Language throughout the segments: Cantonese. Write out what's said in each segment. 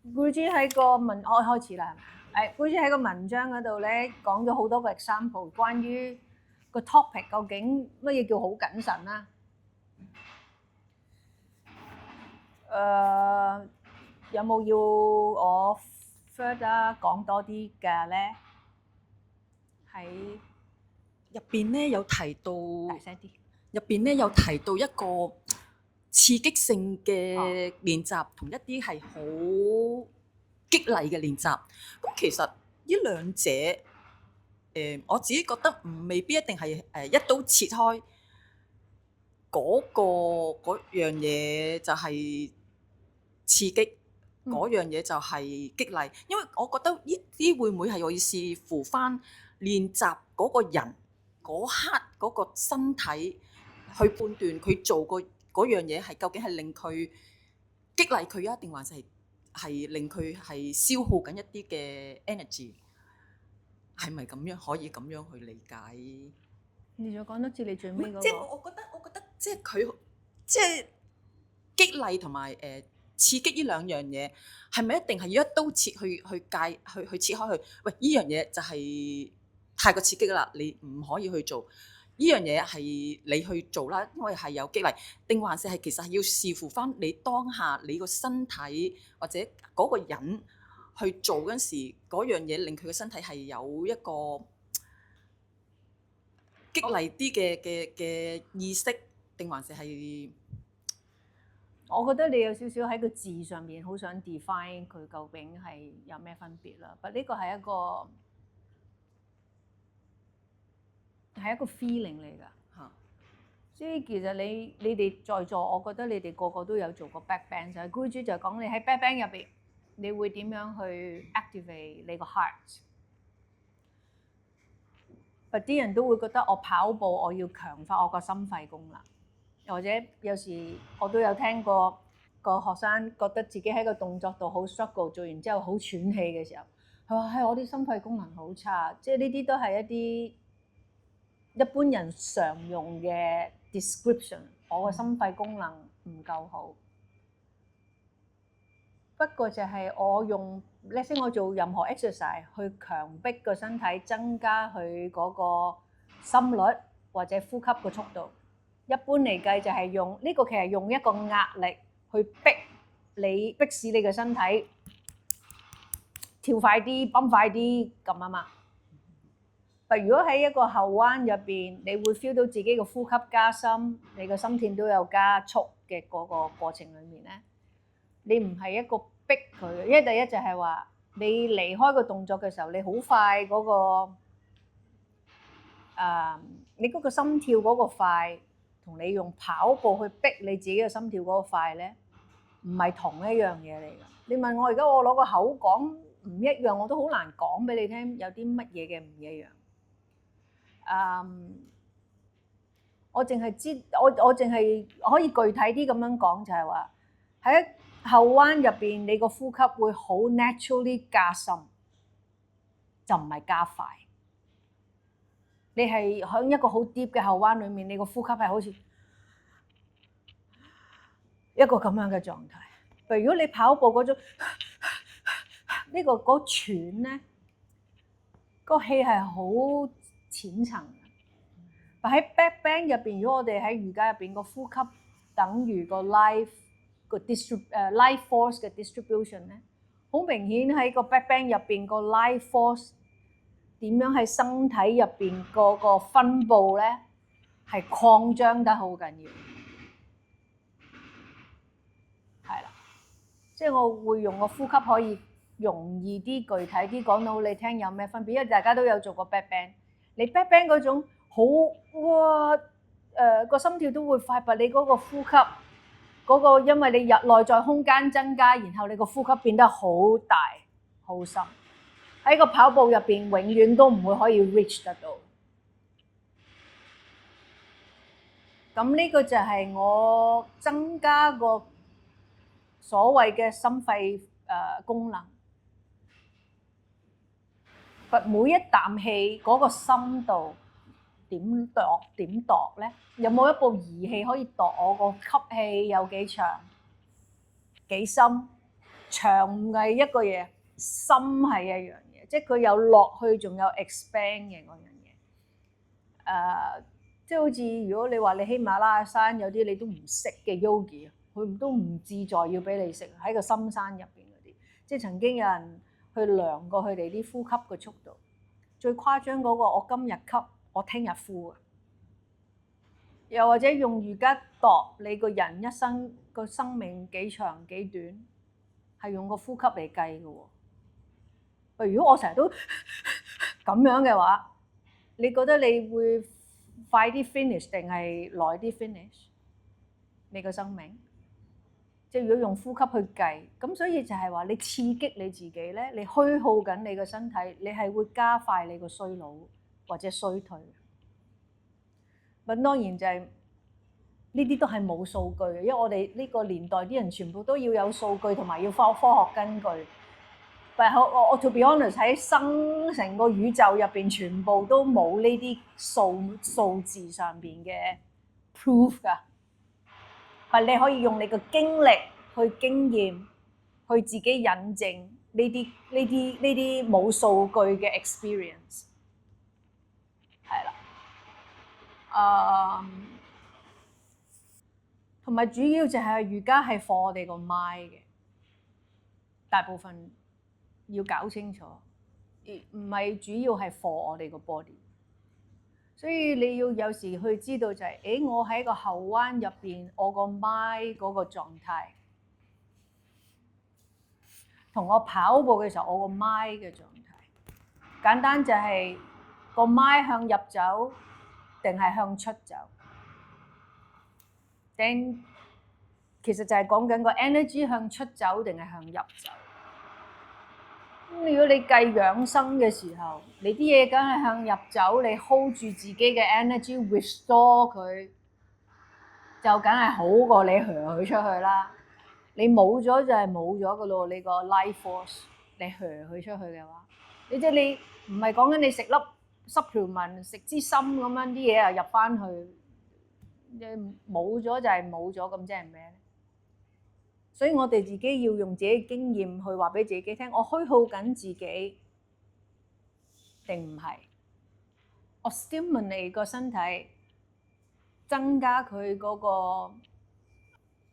Guruji 喺個文開始啦，係咪？Guruji 喺個文章嗰度咧講咗好多個 example，關於個 topic 究竟乜嘢叫好謹慎啦。有冇要我 further 講多啲嘅咧？喺入邊咧有提到，大聲啲。入邊咧有提到一個刺激性嘅練習，同一啲係好激勵嘅練習。咁其實呢兩者，我自己覺得未必一定係一刀切開嗰樣嘢就係刺激，嗰樣嘢就係激勵。因為我覺得呢啲會唔會係我要視乎翻練習嗰個人嗰刻嗰個身體去判斷佢做過嗰樣嘢係究竟係令佢激勵佢啊，定還是係令佢係消耗緊一啲嘅 energy， 係咪咁樣可以咁樣去理解？你再講多次你最尾嗰個。即係我覺得即係佢即係激勵同埋刺激呢兩樣嘢，係咪一定係要一刀切去切開佢？喂，呢樣嘢就係太過刺激啦，你唔可以去做。呢樣嘢係你去做啦，因為係有激勵，定還是係其實係要視乎翻你當下你個身體或者嗰個人去做嗰陣時，嗰樣嘢令佢個身體係有一個激勵啲嘅意識，定還是係？我覺得你有少少喺個字上面好想 define 佢究竟係有咩分別啦。但呢個係一個 feeling 嚟㗎。嚇，所以其實你哋在座，我覺得你哋個個都有做過 back bend。就係 Guruji 就講你喺 back bend 入邊，你會點樣去 activate 你個 heart。但啲人都會覺得我跑步我要強化我個心肺功能。或者有時我都有聽過個學生覺得自己喺個動作度好 struggle，做完之後好喘氣嘅時候，佢話係我啲心肺功能好差，即係呢啲都係一啲一般人常用嘅 description。我個心肺功能唔夠好，不過就係我用let's say我做任何 exercise 去強迫個身體增加佢嗰個心率或者呼吸個速度。一般嚟計就係用呢個，其實用一個壓力去逼使你嘅身體跳快啲、泵快啲咁啊嘛。但如果喺一個後彎入邊，你會 feel 到自己嘅呼吸加深，你個心跳都有加速嘅嗰個過程裡面咧，你唔係一個逼佢嘅，因為第一就係話你離開個動作嘅時候，你好快嗰個你嗰個心跳嗰個快。同你用跑步去逼你自己嘅心跳嗰個快咧，唔係同一樣嘢嚟㗎。你問我而家我攞個口講唔一樣，我都好難講俾你聽有啲乜嘢嘅唔一樣。我淨係知我淨係可以具體啲咁樣講，就係話喺後彎入邊，你個呼吸會好 naturally 加深，就唔係加快。你係喺一個好 deep 嘅後彎裡面，你個呼吸係好似一個咁樣嘅狀態。譬如如果你跑步嗰種呢個嗰喘咧，個氣係好淺層嘅。但喺 back bend 入邊，如果我哋喺瑜伽入邊個呼吸等於個 life force 嘅 distribution 咧，好明顯喺個 back bend 入邊個 life force。點樣喺身體入邊嗰個分佈咧，係擴張得好緊要，係啦。即係我會用個呼吸可以容易啲、具體啲講到你聽有咩分別，因為大家都有做過 back bend。你 back bend 嗰種好個心跳都會快，但你嗰個呼吸嗰個，因為你入內在空間增加，然後你個呼吸變得好大、好深。喺個跑步入邊，永遠都唔會可以 reach 得到。咁呢個就係我增加個所謂嘅心肺功能。每一啖氣嗰個深度點度咧？有冇一部儀器可以度我個吸氣有幾長、幾深？長唔係一個嘢，深係一樣嘢，即係佢有落去，仲有 expand 嘅嗰樣嘢。即係好似如果你話你喜馬拉雅山有啲你都唔識嘅 yogi，佢都唔自在要俾你識喺個深山入邊嗰啲。即係曾經有人去量過佢哋啲呼吸嘅速度，最誇張嗰個我今日吸，我聽日呼啊！又或者用瑜伽度你個人一生個生命幾長幾短，係用個呼吸嚟計嘅喎。如果我成日都咁樣嘅話，你覺得你會快啲 finish 定係耐啲 finish？你個生命，即係如果用呼吸去計，咁所以就係話你刺激你自己咧，你虛耗緊你個身體，你係會加快你個衰老或者衰退。咁當然就係呢啲都係冇數據嘅，因為我哋呢個年代啲人全部都要有數據同埋要科學根據。但係我 to be honest 喺成個宇宙入邊，全部都冇呢啲數字上邊嘅 proof 㗎。係你可以用你嘅經歷去經驗，去自己引證呢啲冇數據嘅 experience。係啦，同埋主要就係瑜伽係 for 我哋個 mind 嘅，大部分要搞清楚，唔係主要係 for 我哋個 body。所以你要有時去知道就係，我喺個後彎入邊，我個 mind 嗰個狀態，同我跑步嘅時候我個 mind 嘅狀態，簡單就係個 mind 向入走定係向出走。其實就係講緊個 energy 向出走定係向入走。咁如果你計養生嘅時候，你啲嘢梗係向入走，你 hold 住自己嘅 energy restore 佢，就梗係好過你佢出去啦。你冇咗就係冇咗噶咯，你個 life force 你佢出去嘅話，你即係你唔係講緊你食粒supplement食支針咁樣啲嘢啊入翻去。你冇咗就係冇咗，咁即係咩咧？所以我哋自己要用自己經驗去話俾自己聽，我虛耗緊自己定唔係？我 stimulate 個身體，增加佢嗰個，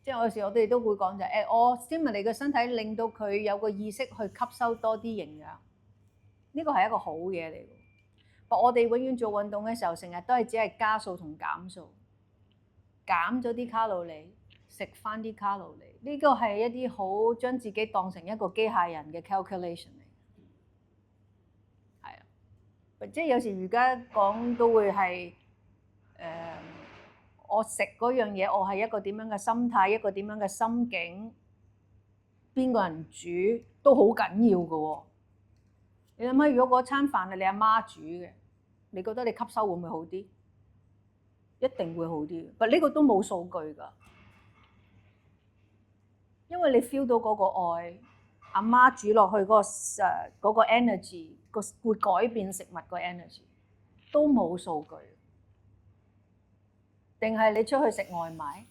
即係有時我哋都會講就係，我 stimulate 個身體，令到佢有個意識去吸收多啲營養，呢個係一個好嘢嚟嘅。但我哋永遠做運動嘅時候，成日都係只係加數同減數。減咗啲卡路里，食翻啲卡路里，呢個係一啲好將自己當成一個機械人嘅 calculation 嚟。係啊，即係有時瑜伽講都會係我食嗰樣嘢，我係一個點樣嘅心態，一個點樣嘅心境，邊個人煮都好緊要㗎喎。你諗下，如果嗰餐飯係你阿媽煮嘅，你覺得你吸收會唔會好啲？一定會好啲，但呢個都冇數據㗎，因為你 feel 到嗰個愛，阿媽煮落去嗰個 energy，會改變食物個 energy，都冇數據。定係你出去食外賣，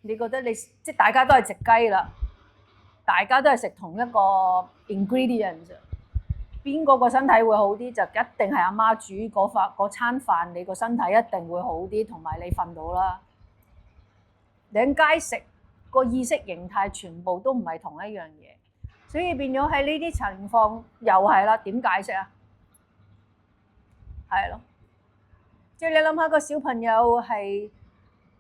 你覺得你即係大家都係食雞啦，大家都係食同一個 ingredients。邊個身體會好啲，就一定係阿媽煮嗰餐飯，你個身體一定會好啲，同埋你瞓到啦。你喺街食個意識形態全部都唔係同一樣嘢，所以變咗喺呢啲情況又係啦。點解釋啊？係咯，即係你諗下個小朋友係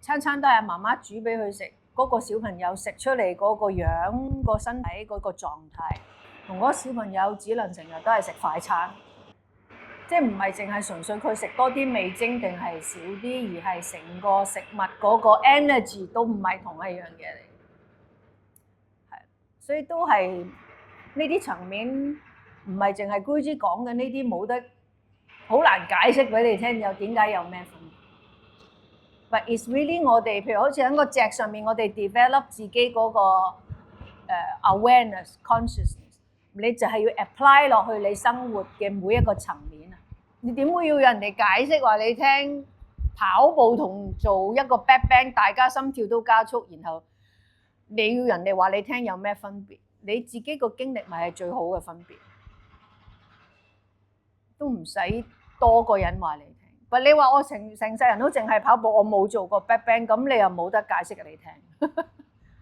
餐餐都係媽媽煮俾佢食，嗰個小朋友食出嚟嗰個樣、個身體嗰個狀態。同嗰個小朋友只能成日都係食快餐，即係唔係淨係純粹佢食多啲味精定係少啲，而係成個食物嗰個 energy 都唔係同一樣嘢嚟。係，所以都係呢啲層面唔係淨係 Guruji 講嘅呢啲，冇得好難解釋俾你聽，又點解有咩分別。But it's really 我哋，譬如好似喺個脊上面，我哋 develop 自己嗰個awareness consciousness。你就係要 apply 落去你生活嘅每一個層面啊！你點會要人哋解釋話你聽？跑步同做一個 back bend，大家心跳都加速，然後你要人哋話你聽有咩分別？你自己個經歷咪係最好嘅分別，都唔使多個人話你聽。但你話我成世人都淨係跑步，我冇做過 back bend，咁你又冇得解釋你聽。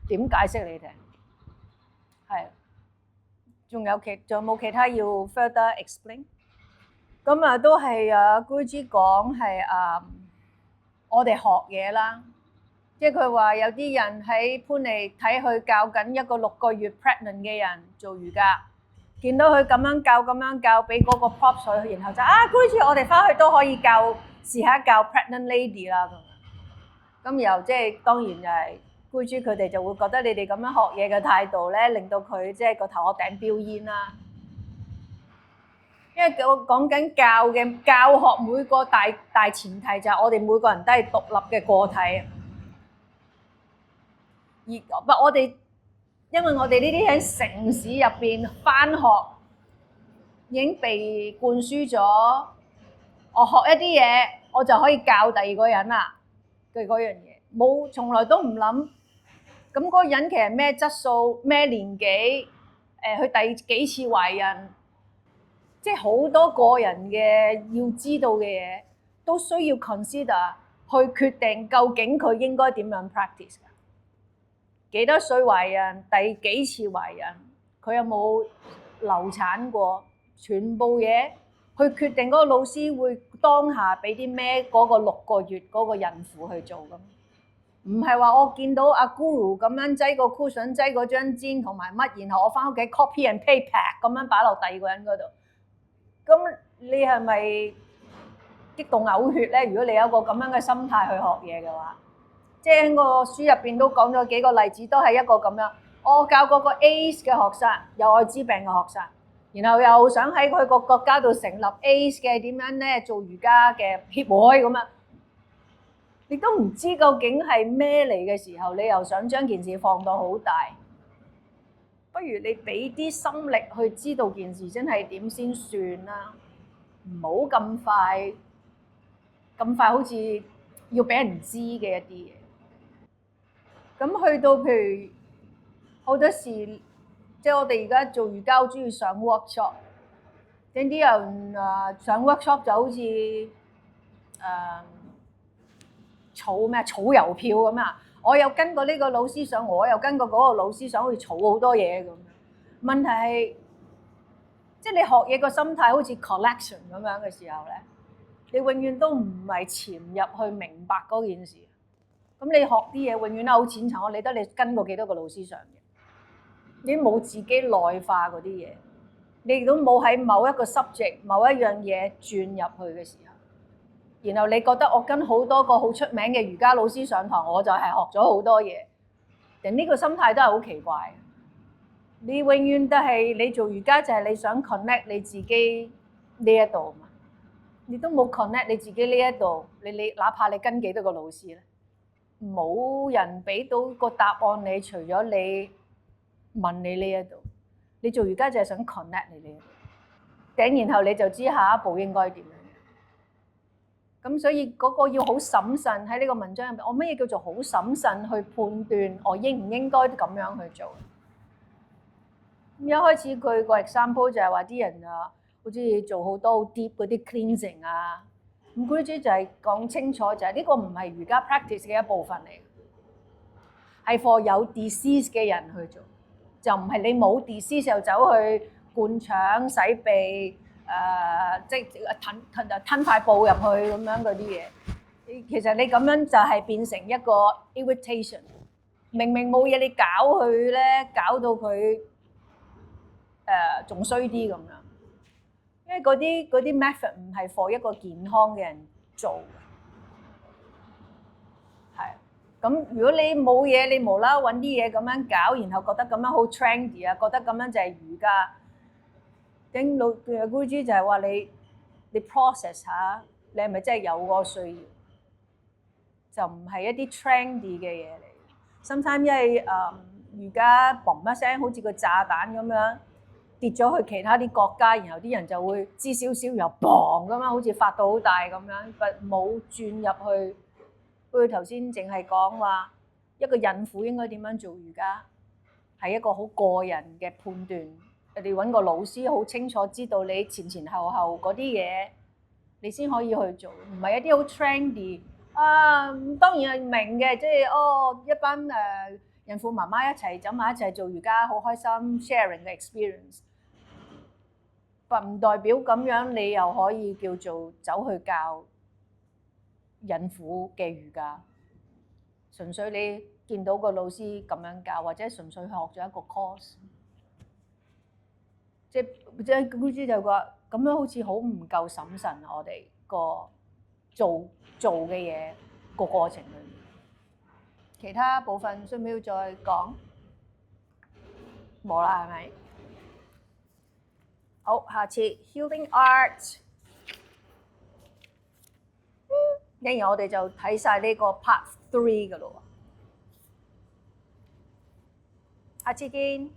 點解釋你聽？係，仲有冇其他要 further explain？咁啊，都係Guruji講係我哋學嘢啦。即係佢話有啲人喺潘尼睇佢教緊一個6個月 pregnant 嘅人做瑜伽，見到佢咁樣教，俾嗰個 props 佢，然後就Guruji我哋翻去都可以試下教 pregnant lady 啦咁又即係當然就係 Guruji佢哋就會覺得你哋咁樣學嘢嘅態度咧，令到佢即係個頭殼頂飆煙啦。因為我講緊教學每個大前提就係我哋每個人都係獨立嘅個體。我哋，因為我哋呢啲喺城市入邊返學，已經被灌輸咗，我學一啲嘢，我就可以教第二個人啦嘅嗰樣嘢，從來都唔諗，咁嗰個人其實咩質素、咩年紀，佢第幾次懷孕，即係好多個人嘅要知道嘅嘢，都需要 consider 去決定究竟佢應該點樣 practice。幾多歲懷孕？第幾次懷孕？佢有冇流產過？全部嘢去決定嗰個老師會當下俾啲咩嗰個6個月嗰個孕婦去做咁，唔係話我見到阿 Guru 咁樣擠個 cushion 擠嗰張氈同埋乜，然後我翻屋企 copy and paste 咁樣擺落第二個人嗰度，咁你係咪激動嘔血咧？如果你有個咁樣嘅心態去學嘢嘅話？即係喺個書入邊都講咗幾個例子，都係一個咁樣。我教過個 AIDS 嘅學生，有愛滋病嘅學生，然後又想喺佢個國家度成立 AIDS 嘅點樣咧做瑜伽嘅協會咁樣，你都唔知究竟係咩嚟嘅時候，你又想將件事放到好大，不如你俾啲心力去知道件事真係點先算啦，唔好咁快好似要俾人知嘅一啲嘢。咁去到譬如好多時，即係我哋而家做瑜伽好中意上 workshop，有啲人上 workshop 就好似儲郵票咁啊！我有跟過呢個老師上，我又跟過嗰個老師上，去儲好多嘢咁。問題係，即係你學嘢個心態好似 collection 咁樣嘅時候咧，你永遠都唔係潛入去明白嗰件事。咁你學啲嘢永遠都好淺層，我理得你跟過幾多個老師上嘅，你冇自己內化嗰啲嘢，你亦都冇喺某一個 subject、某一樣嘢轉入去嘅時候，然後你覺得我跟好多個好出名嘅瑜伽老師上堂，我就係學咗好多嘢，人呢個心態都係好奇怪。你永遠都係你做瑜伽就係你想 connect 你自己呢一度嘛，你都冇 connect 你自己呢一度，你哪怕你跟幾多個老師咧？冇人俾到個答案你，除咗你問你呢一度，你做瑜伽就係想 connect 你呢一度，頂然後你就知下一步應該點樣。咁所以嗰個要好審慎喺呢個文章入邊，我乜嘢叫做好審慎去判斷我應唔應該咁樣去做？咁一開始佢個 example 就係話啲人好似做好多好 deep 嗰啲 cleansing 啊。咁 Guruji 就係講清楚，就係呢個唔係瑜伽 practice 嘅一部分嚟，係 for 有 disease 嘅人去做，就唔係你冇 disease 就走去灌腸洗鼻，即係吞塊布入去咁樣嗰啲嘢。其實你咁樣就係變成一個 irritation，明明冇嘢，你搞佢咧，搞到佢仲衰啲咁樣。因為嗰啲 method 唔係 for 一個健康嘅人做嘅，係。咁如果你冇嘢，你無啦啦揾啲嘢咁樣搞，然後覺得咁樣好 trendy 啊，覺得咁樣就係瑜伽。咁老Guruji就係話你 process 下，你係咪真係有嗰個需要？就唔係一啲 trendy 嘅嘢嚟。sometimes 因為瑜伽嘣一聲，好似個炸彈咁樣。跌咗去其他啲國家，然後啲人就會知少少又砰咁樣，好似發到好大咁樣，冇轉入去。佢頭先淨係講話一個孕婦應該點樣做瑜伽，係一個好個人嘅判斷。你揾個老師好清楚知道你前前後後嗰啲嘢，你先可以去做，唔係一啲好 trendy 啊。當然係明嘅，即係一班孕婦媽媽一齊走埋一齊做瑜伽，好開心 sharing 嘅 experience。唔代表咁樣你又可以叫做走去教孕婦嘅瑜伽。純粹你見到個老師咁樣教，或者純粹學咗一個 course，即係老師就話咁樣好似好唔夠審慎，我哋個做嘅嘢個過程裏面。其他部分需唔需要再講？冇啦，係咪？好，下次 Healing Arts，跟住我哋就睇晒呢個 Part 3㗎咯喎。下次見。